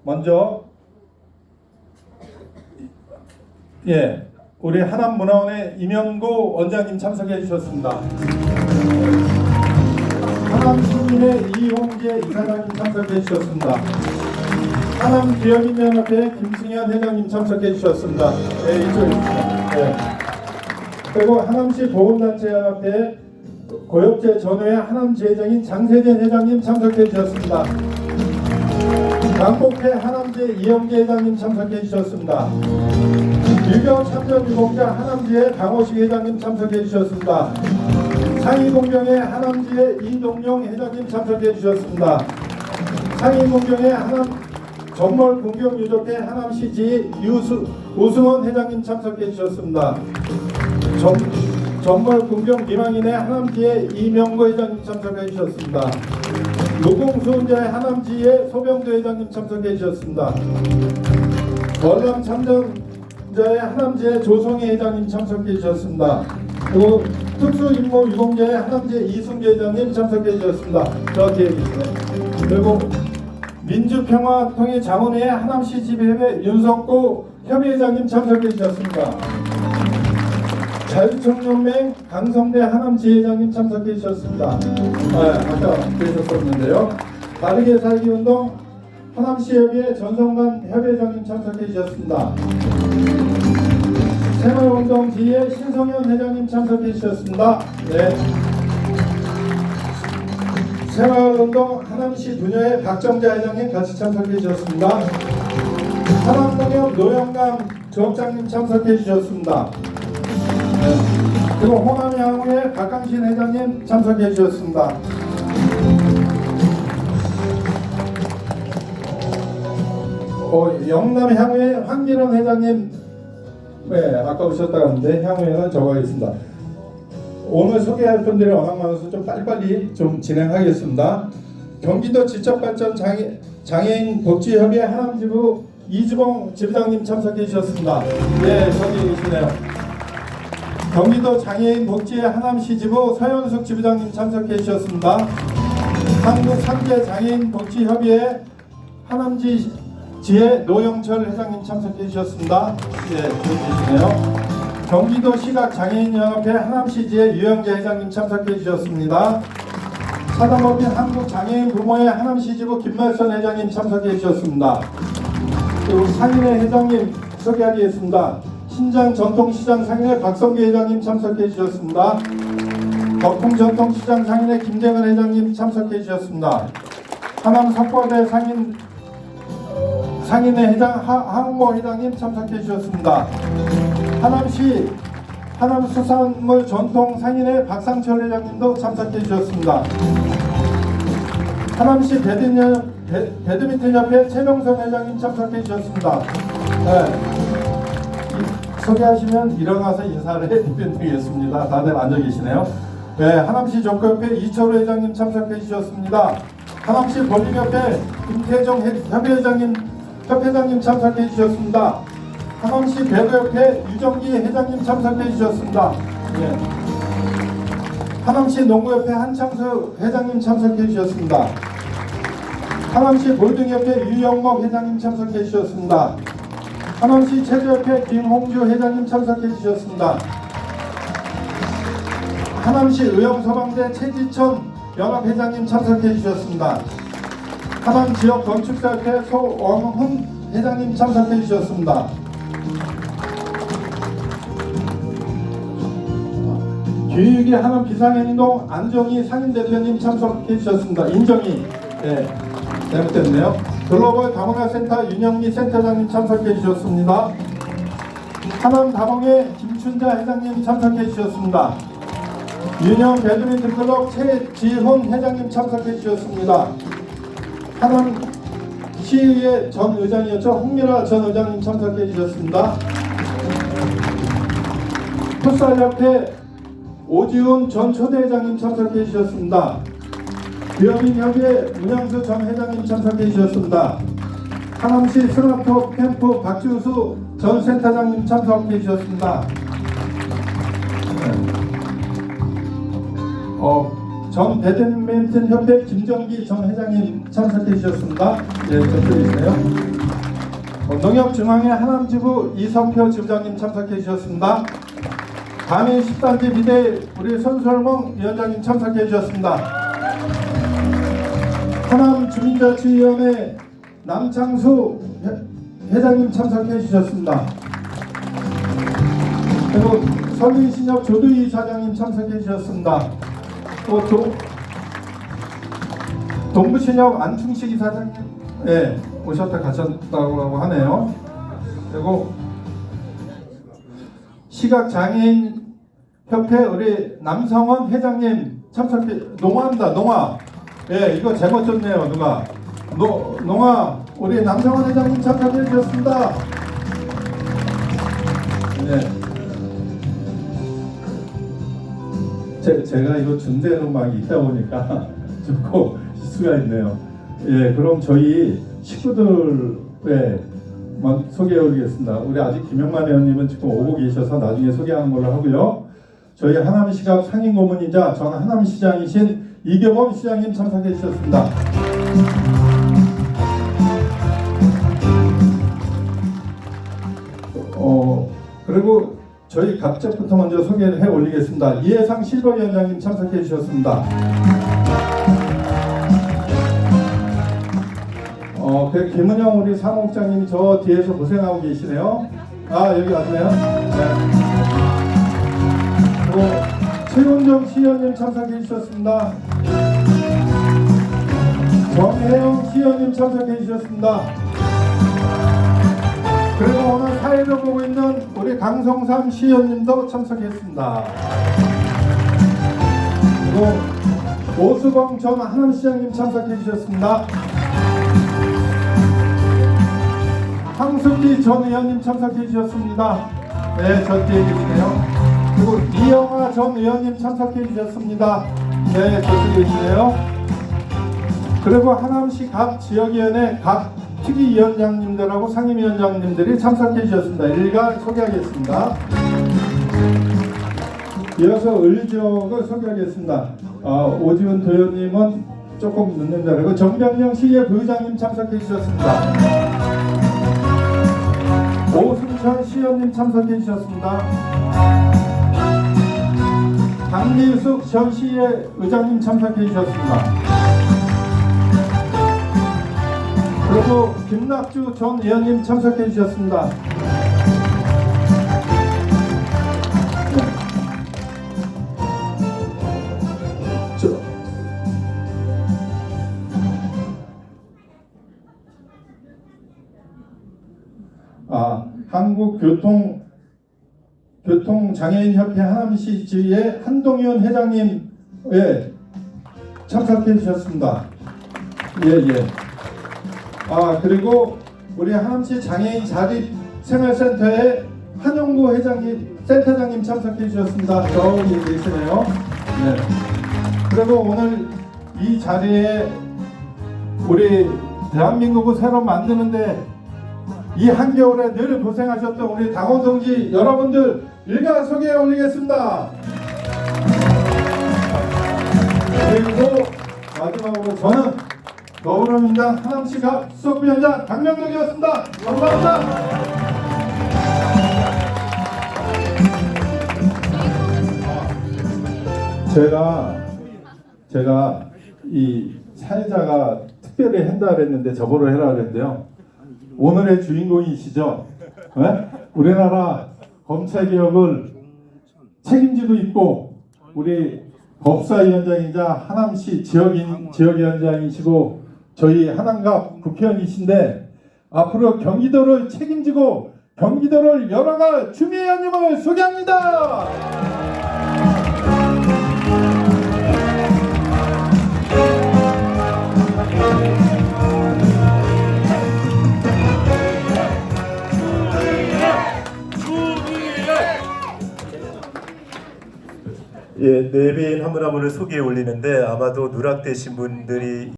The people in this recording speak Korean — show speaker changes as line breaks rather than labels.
먼저 우리 하남문화원의 임현구 원장님 참석해 주셨습니다. 하남시민의 이홍재 이사장님 참석해 주셨습니다. 하남기업인연합회 김승현 회장님 참석해 주셨습니다. 이쪽에 그리고 하남시 보훈단체연합회 고역제 전후의 하남지회장인 장세진 회장님 참석해 주셨습니다. 강곡회 하남지 이영재 회장님 참석해 주셨습니다. 유경 참전유공자 하남지회 강호식 회장님 참석해 주셨습니다. 상위공병회 하남지회 이동용 회장님 참석해 주셨습니다. 상위공병회 하남 전몰공경유족회 하남시지 오승원 회장님 참석해 주셨습니다. 전몰공경 미망인회 하남지회 이명구 회장님 참석해 주셨습니다. 노공수훈자의 하남지회 소병도 회장님 참석해 주셨습니다. 월남 참전자의 하남지회 조성희 회장님 참석해 주셨습니다. 그리고 특수임무유공자의 하남지회 이승재 회장님 참석해 주셨습니다. 저 뒤에 계시네요. 그리고 민주평화통일자문회의 하남시 지배회 윤석구 협의회장님 참석해 주셨습니다. 자유청년맹 강성대 하남지회장님 참석해 주셨습니다. 아까 계셨었는데요. 바르게 살기운동 하남시협의회 전성관 협의회장님 참석해 주셨습니다. 새마을운동 지회 신성현 회장님 참석해 주셨습니다. 새마을운동 하남시 분야의 박정자 회장님 같이 참석해 주셨습니다. 하남농협 노영감 조업장님 참석해 주셨습니다. 그리고 호남향후의 박강신 회장님 참석해 주셨습니다. 영남향후의 황기론 회장님 아까 오셨다고 하는데 향후에는 적어있습니다. 오늘 소개할 분들이 워낙 많아서 좀 빨리빨리 좀 진행하겠습니다. 경기도 지적발전 장애인 복지협의회 하남지부 이주봉 지부장님 참석해 주셨습니다. 저기 계시네요. 경기도 장애인 복지회 하남시 지부 서현숙 지부장님 참석해 주셨습니다. 한국상계 장애인 복지협의회 하남지 지회 노영철 회장님 참석해 주셨습니다. 여기 계시네요. 경기도 시각장애인연합회 하남시지회 유영재 회장님 참석해 주셨습니다. 사단법인 한국장애인 부모회 하남시지부 김말선 회장님 참석해 주셨습니다. 그리고 상인회 회장님 소개하겠습니다. 신장전통시장 상인회 박성기 회장님 참석해 주셨습니다. 덕풍전통시장 상인회 김재근 회장님 참석해 주셨습니다. 하남석고대 상인회 회장 하은모 회장님 참석해 주셨습니다. 하남시 하남수산물 전통 상인회 박상철 회장님도 참석해 주셨습니다. 하남시 배드민턴협회 최명선 회장님 참석해 주셨습니다. 소개하시면 일어나서 인사를 해드리겠습니다. 다들 앉아 계시네요. 하남시 족구협회 이철우 회장님 참석해 주셨습니다. 하남시 볼링협회 김태정 협회장님 참석해 주셨습니다. 하남시 배구협회 유정기 회장님 참석해 주셨습니다. 하남시 농구협회 한창수 회장님 참석해 주셨습니다. 하남시 볼등협회 유영목 회장님 참석해 주셨습니다. 하남시 체조협회 김홍주 회장님 참석해 주셨습니다. 하남시 의형소방대 최지천 연합회장님 참석해 주셨습니다. 하남지역건축사협회 소원훈 회장님 참석해 주셨습니다. 교육이 하남 비상행동 안정희 상임대표님 참석해 주셨습니다. 인정희 잘못됐네요. 글로벌 다문화센터 윤영미 센터장님 참석해 주셨습니다. 하남다봉회 김춘자 회장님 참석해 주셨습니다. 윤영 배드민턴클럽 최지훈 회장님 참석해 주셨습니다. 하남시의회 전 의장이었죠. 홍미라 전 의장님 참석해 주셨습니다. 풋살협회 오지훈 전 초대회장님 참석해 주셨습니다. 기업인협의회 문양수 전 회장님 참석해 주셨습니다. 하남시 스마트 캠프 박준수 전 센터장님 참석해 주셨습니다. 전 배드민턴 협회 김정기 전 회장님 참석해 주셨습니다. 예, 저쪽에 있네요. 농협중앙회 하남지부 이성표 지부장님 참석해 주셨습니다. 감히 10단지 비대 우리 손설몽 위원장님 참석해 주셨습니다. 하남주민자치위원회 남창수 회장님 참석해 주셨습니다. 그리고 설린신협 조두희 사장님 참석해 주셨습니다. 또 동부신협 안충식 이사장님 오셨다 가셨다고 하네요. 그리고 시각장애인 협회 우리 남성원 회장님 참석해 농아입니다. 농아. 이거 제목 좋네요. 누가 농아 우리 남성원 회장님 참석해 주셨습니다. 제가 이거 준대로만 있다 보니까 조금 수가 있네요. 그럼 저희 식구들만 소개해 드리겠습니다. 우리 아직 김영만 의원님은 지금 오고 계셔서 나중에 소개하는 걸로 하고요. 저희 하남시각 상임고문이자 전 하남시장이신 이경범 시장님 참석해 주셨습니다. 그리고 저희 각자부터 먼저 소개를 해 올리겠습니다. 이해상 실버위원장님 참석해 주셨습니다. 김은영 우리 사무국장님 저 뒤에서 고생하고 계시네요. 여기 왔네요. 그리고 최훈정 시의원님 참석해 주셨습니다. 정혜영 시의원님 참석해 주셨습니다. 그리고 오늘 사회를 보고 있는 우리 강성삼 시의원님도 참석했습니다. 그리고 오수봉 전 하남시장님 참석해 주셨습니다. 황숙기 전 의원님 참석해 주셨습니다. 저 뒤에 계시네요. 그리고 이영하 전 의원님 참석해 주셨습니다. 저쪽에 계시네요. 그리고 하남시 각 지역위원회 각 특위위원장님들하고 상임위원장님들이 참석해 주셨습니다. 일간 소개하겠습니다. 이어서 을지역을 소개하겠습니다. 오지훈 도의원님은 조금 늦는 자리고 정병영 시의 부의장님 참석해 주셨습니다. 오승천 시의원님 참석해 주셨습니다. 강미숙 전 시의 의장님 참석해 주셨습니다. 그리고 김낙주 전 의원님 참석해 주셨습니다. 한국교통장애인협회 하남시 지회 한동현 회장님 참석해 주셨습니다. 그리고 우리 하남시 장애인 자립생활센터의 한용구 회장님, 센터장님 참석해 주셨습니다. 저기 계시네요. 그리고 오늘 이 자리에 우리 대한민국을 새로 만드는데 이 한겨울에 늘 고생하셨던 우리 당원 동지 여러분들 일간 소개해 올리겠습니다. 그리고 마지막으로 저는 더불어민주당 하남시각 수석부위원장 강명덕이었습니다. 감사합니다. 제가 이 사회자가 특별히 한다 그랬는데 저보러 해라 그랬는데요. 오늘의 주인공이시죠. 우리나라 검찰개혁을 책임지고 있고 우리 법사위원장이자 하남시 지역위원장이시고 저희 하남갑 국회의원이신데 앞으로 경기도를 책임지고 경기도를 열어갈 추미애 의원님을 소개합니다.
내빈 한 분 한 분을 소개해 올리는데 아마도 누락되신 분들이